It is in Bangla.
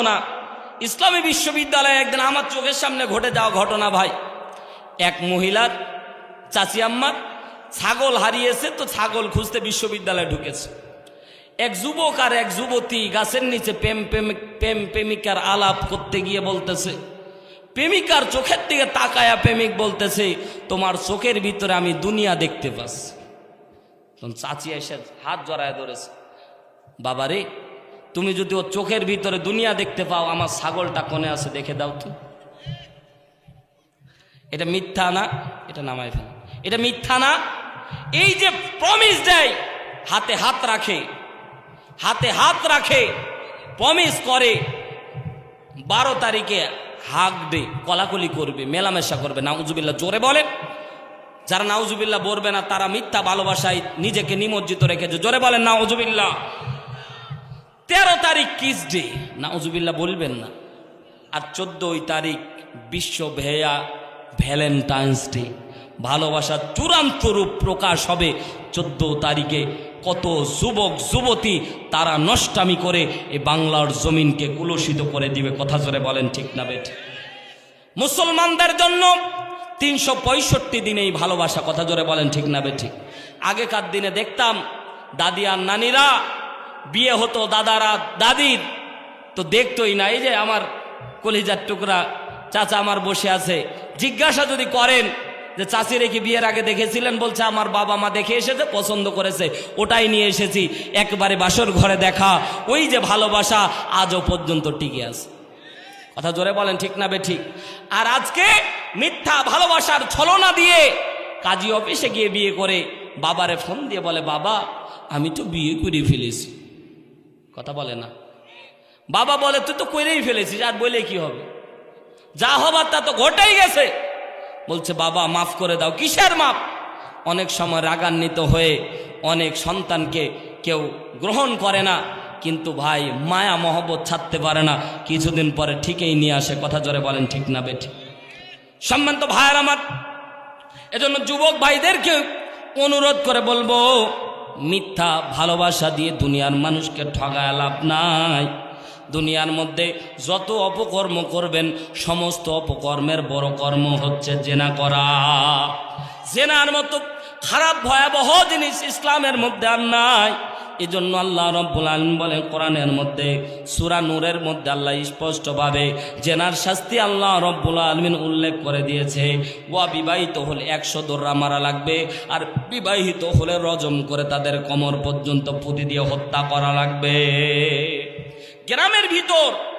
না। ইসলামী বিশ্ববিদ্যালয়ে একদিন আমার চোখের সামনে ঘটে যাওয়া ঘটনা ভাই, এক মহিলার চাচি আম্মার ছাগল হারিয়েছে, তো ছাগল খুঁজতে বিশ্ববিদ্যালয়ে ঢুকেছে। এক যুবক আর এক যুবতী গাছের নিচে প্রেমিকার আলাপ করতে গিয়ে বলতেছে, প্রেমিকার চোখের দিকে তাকায়া প্রেমিক বলতেছে, তোমার চোখের ভিতরে আমি দুনিয়া দেখতে পাচ্ছি। তখন চাচি এসে হাত জড়ায় ধরেছে, বাবারে তুমি যদি ওর চোখের ভিতরে দুনিয়া দেখতে পাও, আমার ছাগলটা কোনে আছে দেখে দাও তো। এটা মিথ্যা না? এটা নামায় ফেল, এটা মিথ্যা না? এই যে প্রমিস দেয়, হাতে হাত রাখে, হাতে হাত রাখে, প্রমিস করে 12 তারিখে হাঁকবে, কলাকলি করবে, মেলামেশা করবে, নাউজুবিল্লাহ জোরে বলেন। যারা নাউজুবিল্লাহ বলবে না তারা মিথ্যা ভালোবাসায় নিজেকে নিমজ্জিত রেখেছে, জোরে বলেন নাউজুবিল্লাহ। 13 তারিখ কিস ডে, নাউজুবিল্লাহ বলবেন না। আর 14 তারিখ বিশ্ব ভ্যালেন্টাইন্স ডে, ভালোবাসার চূড়ান্ত রূপ প্রকাশ হবে 14 তারিখে। কত যুবক যুবতী তারা নষ্টামি করে এই বাংলার জমিনকে কুলসিত করে দিবে, কথা জোরে বলেন ঠিক না বেঠ? মুসলমানদের জন্য 365 দিনেই ভালোবাসা, কথা জোরে বলেন ঠিক না বেঠ? আগেকার দিনে দেখতাম দাদি আর নানিরা বিয়ে হতো, দাদারা দাদির তো দেখতোই না। এই যে আমার কলিজার টুকরা চাচা আমার বসে আছে, জিজ্ঞাসা যদি করেন যে চাচিরে কি বিয়ের আগে দেখেছিলেন, বলছে আমার বাবা মা দেখে এসেছে, পছন্দ করেছে, ওটাই নিয়ে এসেছি। একবারে বাসর ঘরে দেখা, ওই যে ভালোবাসা আজও পর্যন্ত টিকে আছে, কথা জোরে বলেন ঠিক না বেঠিক? আর আজকে মিথ্যা ভালোবাসার ছলনা দিয়ে কাজী অফিসে গিয়ে বিয়ে করে বাবারে ফোন দিয়ে বলে, বাবা আমি তো বিয়ে করে ফেলেছি, কথা বলে না। বাবা বলে, তুই তো করেই ফেলেছিস, আর বলে কি হবে, যা হবার তা তো ঘটেই গেছে। বলছে, বাবা মাফ করে দাও। কিসের মাপ? অনেক সময় রাগান্বিত হয়ে অনেক সন্তানকে কেউ গ্রহণ করে না, কিন্তু ভাই মায়া মহব্বত ছাড়তে পারে না, কিছুদিন পরে ঠিকই নিয়ে আসে, কথা জোরে বলেন ঠিক না বেঠি? সম্মানিত ভাইয়ের আমার, এজন্য যুবক ভাইদেরকে অনুরোধ করে বলবো, মিথ্যা ভালোবাসা দিয়ে দুনিয়ার মানুষকে ঠগায় লাভ নাই। দুনিয়ার মধ্যে যত অপকর্ম করবেন, সমস্ত অপকর্মের বড় কর্ম হচ্ছে জেনা করা। জেনার মতো খারাপ ভয়াবহ জিনিস ইসলামের মধ্যে আর নাই। এজন্য আল্লাহ রাব্বুল আলামিন বলেন কোরআনের মধ্যে, সূরা নূরের মধ্যে আল্লাহ স্পষ্টভাবে জেনার শাস্তি আল্লাহ রাব্বুল আলামিন উল্লেখ করে দিয়েছে। বিবাহিত হলে 100 দৌড়া মারা লাগবে, আর বিবাহিত হলে রজম করে তাদের কোমর পর্যন্ত পুঁতি দিয়ে হত্যা করা লাগবে। গ্রামের ভিতর